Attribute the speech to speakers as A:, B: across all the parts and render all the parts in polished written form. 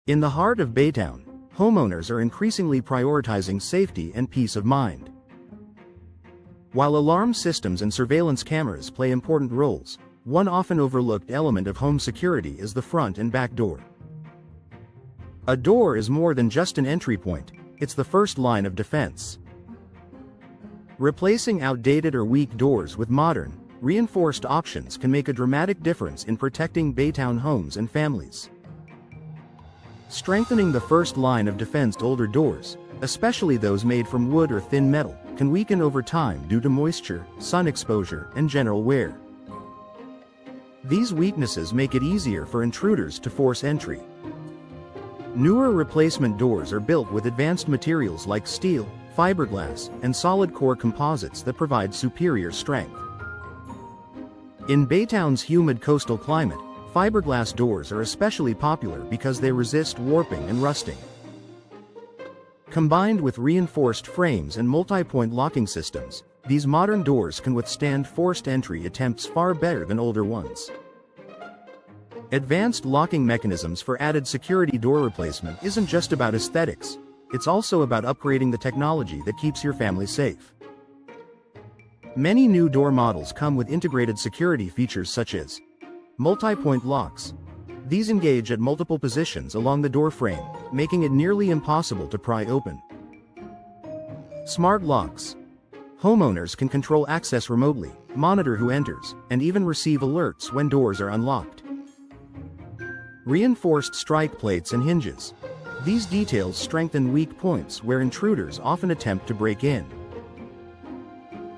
A: In the heart of Baytown, homeowners are increasingly prioritizing safety and peace of mind. While alarm systems and surveillance cameras play important roles, one often overlooked element of home security is the front and back door. A door is more than just an entry point, it's the first line of defense. Replacing outdated or weak doors with modern, reinforced options can make a dramatic difference in protecting Baytown homes and families. Strengthening the first line of defense. Older doors, especially those made from wood or thin metal, can weaken over time due to moisture, sun exposure, and general wear. These weaknesses make it easier for intruders to force entry. Newer replacement doors are built with advanced materials like steel, fiberglass, and solid core composites that provide superior strength. In Baytown's humid coastal climate, fiberglass doors are especially popular because they resist warping and rusting. Combined with reinforced frames and multi-point locking systems, these modern doors can withstand forced entry attempts far better than older ones. Advanced locking mechanisms for added security. Door replacement isn't just about aesthetics, it's also about upgrading the technology that keeps your family safe. Many new door models come with integrated security features such as multi-point locks. These engage at multiple positions along the door frame, making it nearly impossible to pry open. Smart locks. Homeowners can control access remotely, monitor who enters, and even receive alerts when doors are unlocked. Reinforced strike plates and hinges. These details strengthen weak points where intruders often attempt to break in.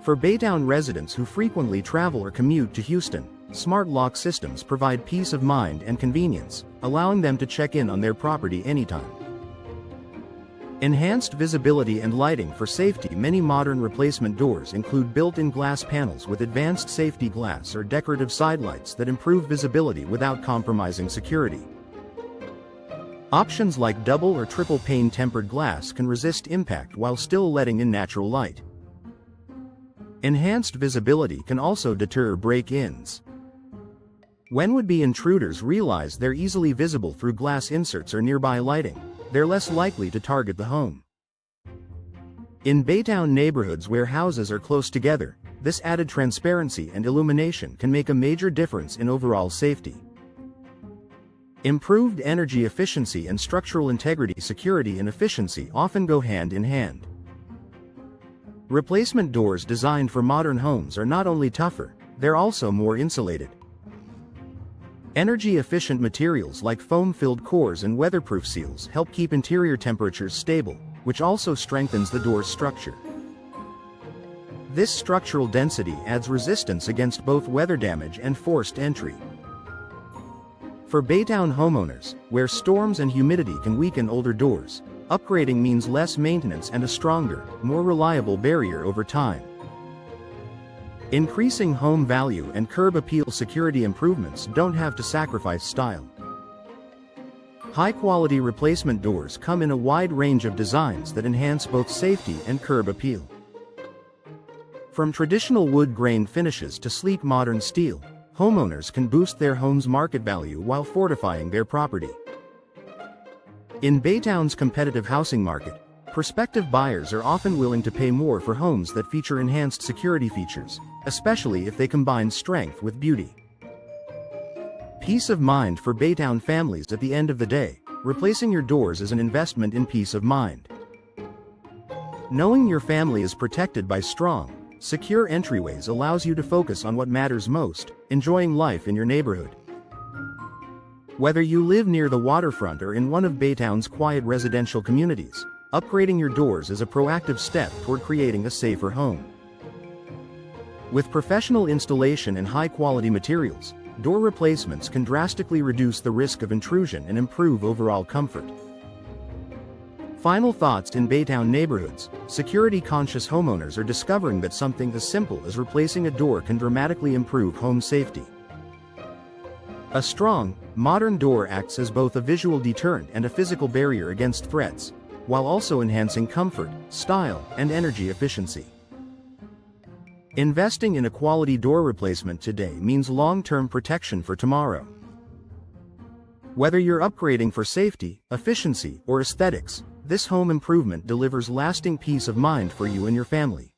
A: For Baytown residents who frequently travel or commute to Houston, smart lock systems provide peace of mind and convenience, allowing them to check in on their property anytime. Enhanced visibility and lighting for safety. Many modern replacement doors include built-in glass panels with advanced safety glass or decorative sidelights that improve visibility without compromising security. Options like double or triple pane tempered glass can resist impact while still letting in natural light. Enhanced visibility can also deter break-ins. When would-be intruders realize they're easily visible through glass inserts or nearby lighting, they're less likely to target the home. In Baytown neighborhoods where houses are close together, this added transparency and illumination can make a major difference in overall safety. Improved energy efficiency and structural integrity. Security and efficiency often go hand in hand. Replacement doors designed for modern homes are not only tougher, they're also more insulated. Energy-efficient materials like foam-filled cores and weatherproof seals help keep interior temperatures stable, which also strengthens the door's structure. This structural density adds resistance against both weather damage and forced entry. For Baytown homeowners, where storms and humidity can weaken older doors, upgrading means less maintenance and a stronger, more reliable barrier over time. Increasing home value and curb appeal. Security improvements don't have to sacrifice style. High-quality replacement doors come in a wide range of designs that enhance both safety and curb appeal. From traditional wood grain finishes to sleek modern steel, homeowners can boost their home's market value while fortifying their property. In Baytown's competitive housing market, prospective buyers are often willing to pay more for homes that feature enhanced security features, especially if they combine strength with beauty. Peace of mind for Baytown families. At the end of the day, replacing your doors is an investment in peace of mind. Knowing your family is protected by strong, secure entryways allows you to focus on what matters most, enjoying life in your neighborhood. Whether you live near the waterfront or in one of Baytown's quiet residential communities, upgrading your doors is a proactive step toward creating a safer home. With professional installation and high-quality materials, door replacements can drastically reduce the risk of intrusion and improve overall comfort. Final thoughts. In Baytown neighborhoods, security-conscious homeowners are discovering that something as simple as replacing a door can dramatically improve home safety. A strong, modern door acts as both a visual deterrent and a physical barrier against threats, while also enhancing comfort, style, and energy efficiency. Investing in a quality door replacement today means long-term protection for tomorrow. Whether you're upgrading for safety, efficiency, or aesthetics, this home improvement delivers lasting peace of mind for you and your family.